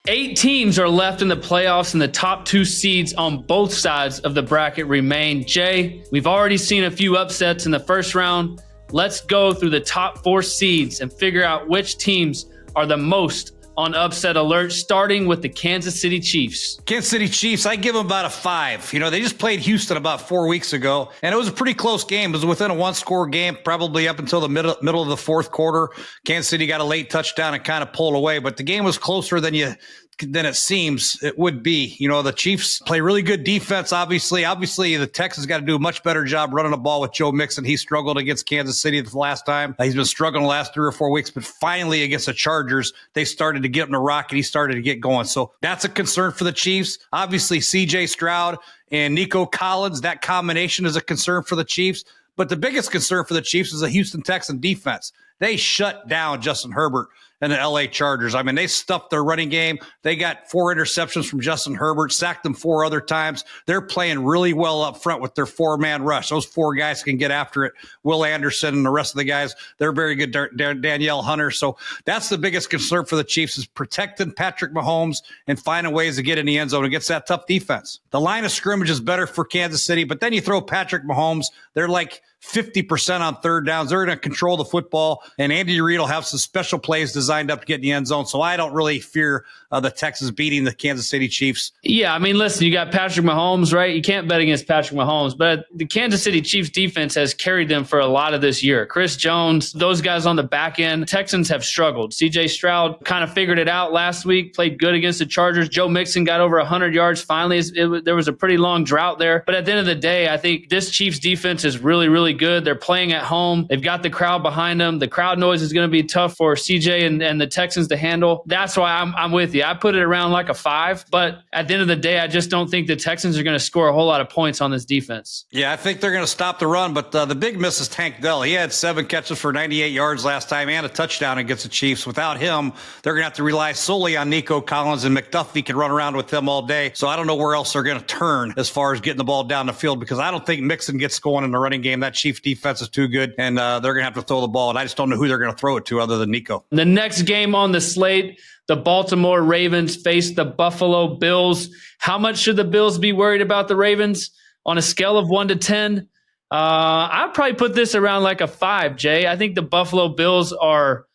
8 teams are left in the playoffs, and the top 2 seeds on both sides of the bracket remain. Jay, we've already seen a few upsets in the first round. Let's go through the top 4 seeds and figure out which teams are the most on upset alert, starting with the Kansas City Chiefs. Kansas City Chiefs, I give them about a 5. They just played Houston about 4 weeks ago, and it was a pretty close game. It was within a 1-score game, probably up until the middle of the fourth quarter. Kansas City got a late touchdown and kind of pulled away, but the game was closer than it seems it would be. The Chiefs play really good defense, obviously. Obviously, the Texans got to do a much better job running the ball with Joe Mixon. He struggled against Kansas City the last time. He's been struggling the last 3 or 4 weeks, but finally against the Chargers, they started to get him to rock, and he started to get going. So that's a concern for the Chiefs. Obviously, C.J. Stroud and Nico Collins, that combination is a concern for the Chiefs. But the biggest concern for the Chiefs is the Houston Texans defense. They shut down Justin Herbert and the L.A. Chargers. I mean, they stuffed their running game. They got 4 interceptions from Justin Herbert, sacked them 4 other times. They're playing really well up front with their 4-man rush. Those 4 guys can get after it. Will Anderson and the rest of the guys, they're very good. Danielle Hunter. So that's the biggest concern for the Chiefs, is protecting Patrick Mahomes and finding ways to get in the end zone against that tough defense. The line of scrimmage is better for Kansas City, but then you throw Patrick Mahomes, they're like 50% on third downs. They're going to control the football, and Andy Reid will have some special plays designed up to get in the end zone. So I don't really fear the Texans beating the Kansas City Chiefs. Yeah, I mean, listen, you got Patrick Mahomes, right? You can't bet against Patrick Mahomes, but the Kansas City Chiefs defense has carried them for a lot of this year. Chris Jones, those guys on the back end, Texans have struggled. C.J. Stroud kind of figured it out last week, played good against the Chargers. Joe Mixon got over 100 yards finally. There was a pretty long drought there. But at the end of the day, I think this Chiefs defense is really, really good. They're playing at home. They've got the crowd behind them. The crowd noise is going to be tough for CJ and the Texans to handle. That's why I'm with you. I put it around like a 5, but at the end of the day, I just don't think the Texans are going to score a whole lot of points on this defense. Yeah, I think they're going to stop the run, but the big miss is Tank Dell. He had 7 catches for 98 yards last time and a touchdown against the Chiefs. Without him, they're going to have to rely solely on Nico Collins, and McDuffie can run around with them all day. So I don't know where else they're going to turn as far as getting the ball down the field, because I don't think Mixon gets going in the running game. That Chiefs defense is too good, and they're going to have to throw the ball, and I just don't know who they're going to throw it to other than Nico. The next game on the slate, the Baltimore Ravens face the Buffalo Bills. How much should the Bills be worried about the Ravens? On a scale of 1 to 10, I'd probably put this around like a 5, Jay. I think the Buffalo Bills are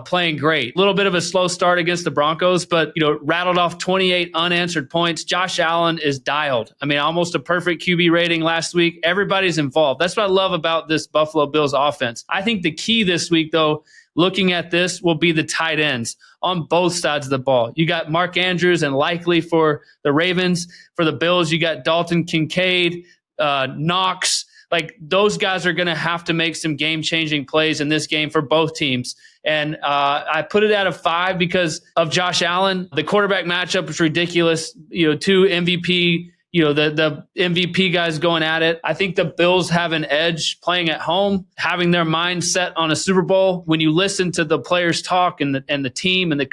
playing great. A little bit of a slow start against the Broncos, but rattled off 28 unanswered points. Josh Allen is dialed. I mean, almost a perfect QB rating last week. Everybody's involved. That's what I love about this Buffalo Bills offense. I think the key this week, though, looking at this, will be the tight ends on both sides of the ball. You got Mark Andrews and Likely for the Ravens. For the Bills, you got Dalton Kincaid, Knox. Like, those guys are going to have to make some game-changing plays in this game for both teams. And I put it at a 5 because of Josh Allen. The quarterback matchup is ridiculous. 2 MVP, the MVP guys going at it. I think the Bills have an edge playing at home, having their mind set on a Super Bowl. When you listen to the players talk and the team and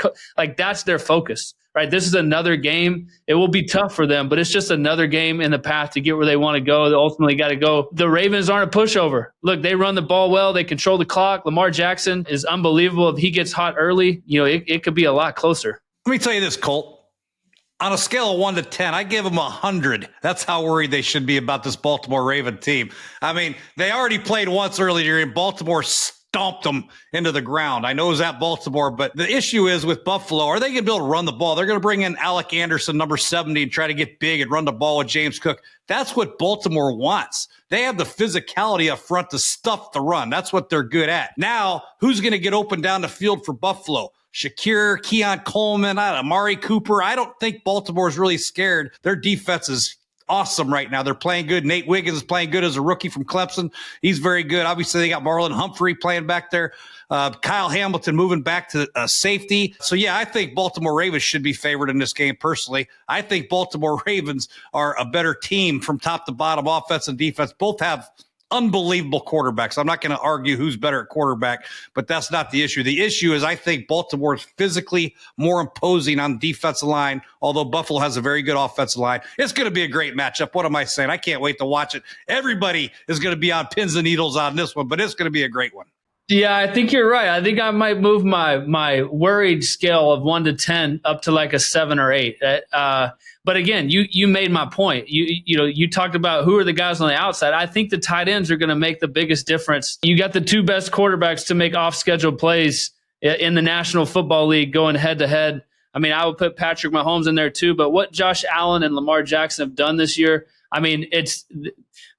that's their focus. Right, this is another game. It will be tough for them, but it's just another game in the path to get where they want to go. They ultimately got to go. The Ravens aren't a pushover. Look, they run the ball well. They control the clock. Lamar Jackson is unbelievable. If he gets hot early, it could be a lot closer. Let me tell you this, Colt. On a scale of 1 to 10, I give them 100. That's how worried they should be about this Baltimore Raven team. I mean, they already played once earlier in Baltimore, stomped them into the ground. I know it was at Baltimore, but the issue is with Buffalo, are they going to be able to run the ball? They're going to bring in Alec Anderson, number 70, and try to get big and run the ball with James Cook. That's what Baltimore wants. They have the physicality up front to stuff the run. That's what they're good at. Now, who's going to get open down the field for Buffalo? Shakir, Keon Coleman, Amari Cooper. I don't think Baltimore is really scared. Their defense is awesome right now. They're playing good. Nate Wiggins is playing good as a rookie from Clemson. He's very good. Obviously, they got Marlon Humphrey playing back there. Kyle Hamilton moving back to safety. So, yeah, I think Baltimore Ravens should be favored in this game personally. I think Baltimore Ravens are a better team from top to bottom, offense and defense. Both have unbelievable quarterbacks. I'm not going to argue who's better at quarterback, but that's not the issue. The issue is I think Baltimore is physically more imposing on the defensive line, although Buffalo has a very good offensive line. It's going to be a great matchup. What am I saying? I can't wait to watch it. Everybody is going to be on pins and needles on this one, but it's going to be a great one. Yeah, I think you're right. I think I might move my worried scale of 1 to 10 up to like a 7 or 8. But again, you made my point. You talked about who are the guys on the outside. I think the tight ends are going to make the biggest difference. You got the two best quarterbacks to make off schedule plays in the National Football League going head to head. I mean, I would put Patrick Mahomes in there too. But what Josh Allen and Lamar Jackson have done this year, I mean, it's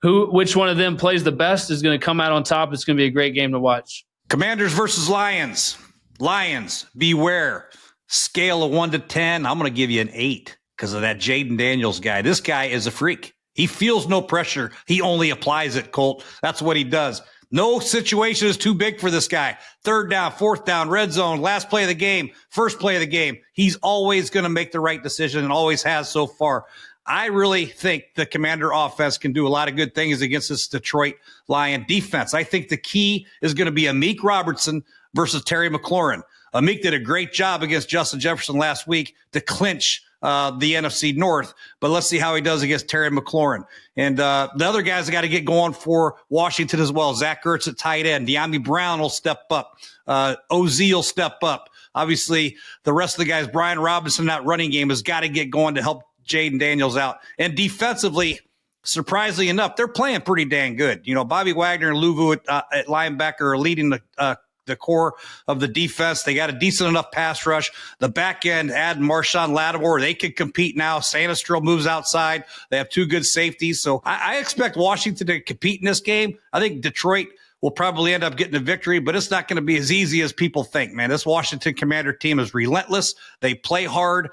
which one of them plays the best is going to come out on top. It's going to be a great game to watch. Commanders versus Lions. Lions, beware. Scale of 1 to 10. I'm going to give you an 8 because of that Jaden Daniels guy. This guy is a freak. He feels no pressure. He only applies it, Colt. That's what he does. No situation is too big for this guy. 3rd down, 4th down, red zone, last play of the game, first play of the game. He's always going to make the right decision and always has so far. I really think the Commander offense can do a lot of good things against this Detroit Lion defense. I think the key is going to be Amik Robertson versus Terry McLaurin. Amik did a great job against Justin Jefferson last week to clinch the NFC North, but let's see how he does against Terry McLaurin. And the other guys that got to get going for Washington as well. Zach Ertz at tight end. De'Ami Brown will step up. OZ will step up. Obviously, the rest of the guys, Brian Robinson, that running game has got to get going to help Jaden Daniels out. And defensively, surprisingly enough, they're playing pretty dang good. You know, Bobby Wagner and Luvu at linebacker are leading the core of the defense. They got a decent enough pass rush. The back end, add Marshawn Lattimore. They can compete now. Sanistrell moves outside. They have 2 good safeties. So I expect Washington to compete in this game. I think Detroit will probably end up getting a victory, but it's not going to be as easy as people think, man. This Washington Commander team is relentless. They play hard.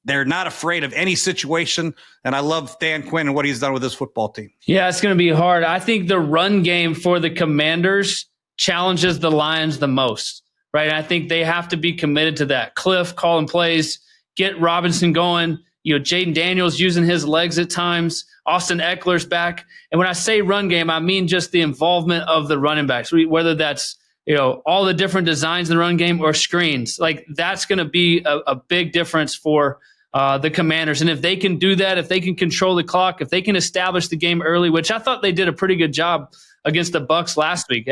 They're not afraid of any situation, and I love Dan Quinn and what he's done with this football team. Yeah, it's going to be hard. I think the run game for the Commanders challenges the Lions the most, right? And I think they have to be committed to that. Cliff calling plays, get Robinson going. You know, Jaden Daniels using his legs at times. Austin Eckler's back. And when I say run game, I mean just the involvement of the running backs, whether that's all the different designs in the run game or screens. Like that's going to be a big difference for the Commanders. And if they can do that, if they can control the clock, if they can establish the game early, which I thought they did a pretty good job against the Bucs last week.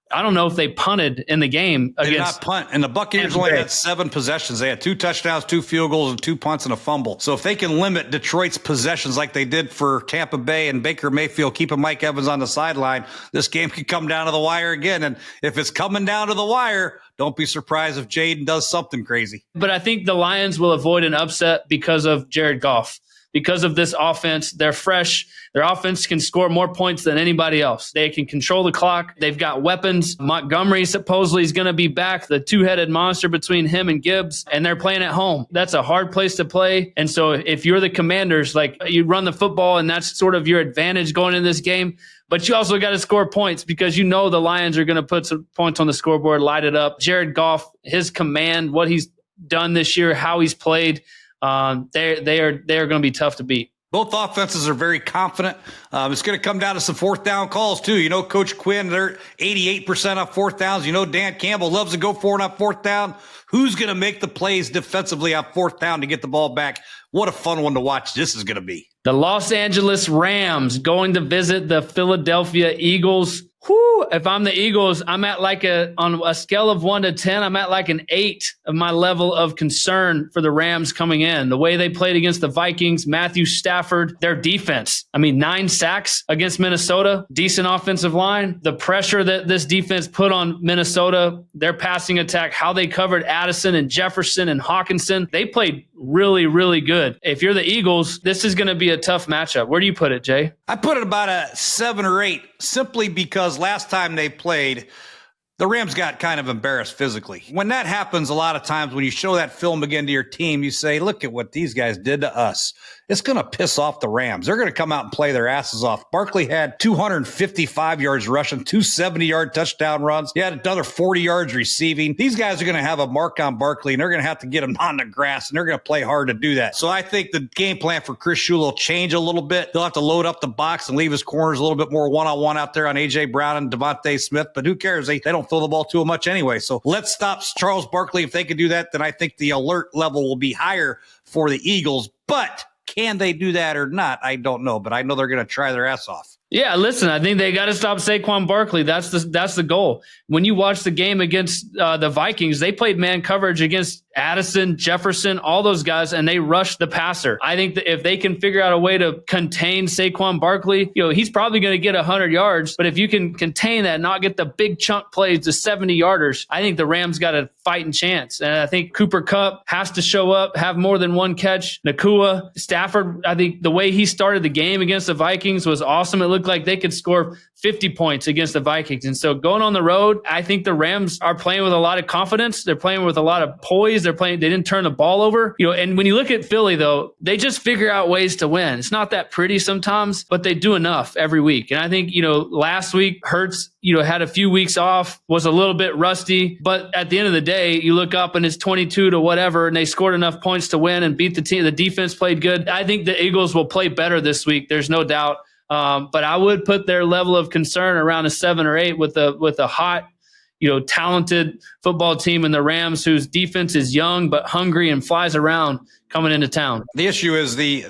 I don't know if they punted in the game. They did not punt. And the Buccaneers only had 7 possessions. They had 2 touchdowns, 2 field goals, and 2 punts and a fumble. So if they can limit Detroit's possessions like they did for Tampa Bay and Baker Mayfield, keeping Mike Evans on the sideline, this game could come down to the wire again. And if it's coming down to the wire, don't be surprised if Jaden does something crazy. But I think the Lions will avoid an upset because of Jared Goff. Because of this offense, they're fresh. Their offense can score more points than anybody else. They can control the clock. They've got weapons. Montgomery supposedly is going to be back, the 2-headed monster between him and Gibbs, and they're playing at home. That's a hard place to play. And so if you're the Commanders, like you run the football and that's sort of your advantage going in this game, but you also got to score points because the Lions are going to put some points on the scoreboard, light it up. Jared Goff, his command, what he's done this year, how he's played, they are going to be tough to beat. Both offenses are very confident. It's going to come down to some 4th down calls, too. You know, Coach Quinn, they're 88% on 4th downs. You know, Dan Campbell loves to go for it on 4th down. Who's going to make the plays defensively on 4th down to get the ball back? What a fun one to watch this is going to be. The Los Angeles Rams going to visit the Philadelphia Eagles. Whew, if I'm the Eagles, I'm at on a scale of 1 to 10, I'm at like an 8 of my level of concern for the Rams coming in. The way they played against the Vikings, Matthew Stafford, their defense. 9 sacks against Minnesota, decent offensive line. The pressure that this defense put on Minnesota, their passing attack, how they covered Addison and Jefferson and Hawkinson, they played really, really good. If you're the Eagles, this is going to be a tough matchup. Where do you put it, Jay? I put it about a 7 or 8, simply because last time they played, the Rams got kind of embarrassed physically. When that happens, a lot of times when you show that film again to your team, you say, look at what these guys did to us. It's going to piss off the Rams. They're going to come out and play their asses off. Barkley had 255 yards rushing, 2 70-yard touchdown runs. He had another 40 yards receiving. These guys are going to have a mark on Barkley, and they're going to have to get him on the grass, and they're going to play hard to do that. So I think the game plan for Chris Shula will change a little bit. They'll have to load up the box and leave his corners a little bit more one-on-one out there on A.J. Brown and Devontae Smith, but who cares? They don't throw the ball to him much anyway. So let's stop Charles Barkley. If they can do that, then I think the alert level will be higher for the Eagles. But can they do that or not? I don't know, but I know they're going to try their ass off. Yeah, listen, I think they got to stop Saquon Barkley. That's the goal. When you watch the game against the Vikings, they played man coverage against Addison, Jefferson, all those guys, and they rushed the passer. I think that if they can figure out a way to contain Saquon Barkley, he's probably going to get 100 yards. But if you can contain that, not get the big chunk plays, the 70-yarders, I think the Rams got a fighting chance. And I think Cooper Kupp has to show up, have more than one catch. Nakua, Stafford, I think the way he started the game against the Vikings was awesome. It looked like they could score 50 points against the Vikings. And so going on the road, I think the Rams are playing with a lot of confidence. They're playing with a lot of poise. They didn't turn the ball over. And when you look at Philly, though, they just figure out ways to win. It's not that pretty sometimes, but they do enough every week. And I think, last week Hurts, had a few weeks off, was a little bit rusty, but at the end of the day, you look up and it's 22 to whatever, and they scored enough points to win and beat the team. The defense played good. I think the Eagles will play better this week. There's no doubt. But I would put their level of concern around a 7 or 8 with a hot, talented football team in the Rams, whose defense is young but hungry and flies around coming into town. The issue is the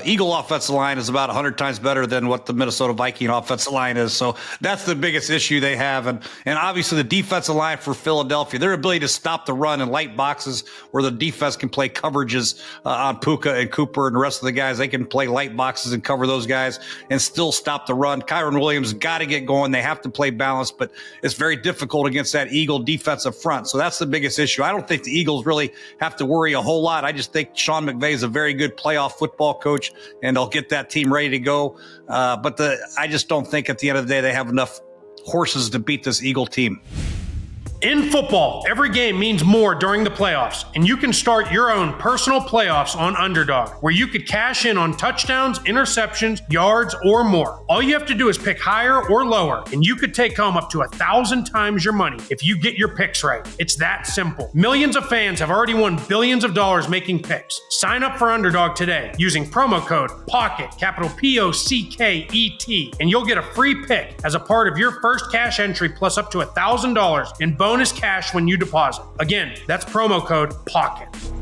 Eagle offensive line is about 100 times better than what the Minnesota Viking offensive line is. So that's the biggest issue they have. And obviously the defensive line for Philadelphia, their ability to stop the run in light boxes where the defense can play coverages on Puka and Cooper and the rest of the guys. They can play light boxes and cover those guys and still stop the run. Kyron Williams got to get going. They have to play balanced, but it's very difficult against that Eagle defensive front. So that's the biggest issue. I don't think the Eagles really have to worry a whole lot. I just think Sean McVay is a very good playoff football coach, and they'll get that team ready to go. But I just don't think at the end of the day they have enough horses to beat this Eagle team. In football, every game means more during the playoffs, and you can start your own personal playoffs on Underdog, where you could cash in on touchdowns, interceptions, yards, or more. All you have to do is pick higher or lower, and you could take home up to 1,000 times your money if you get your picks right. It's that simple. Millions of fans have already won billions of dollars making picks. Sign up for Underdog today using promo code POCKET, capital POCKET, and you'll get a free pick as a part of your first cash entry plus up to $1,000 in bonus cash when you deposit. Again, that's promo code POCKET.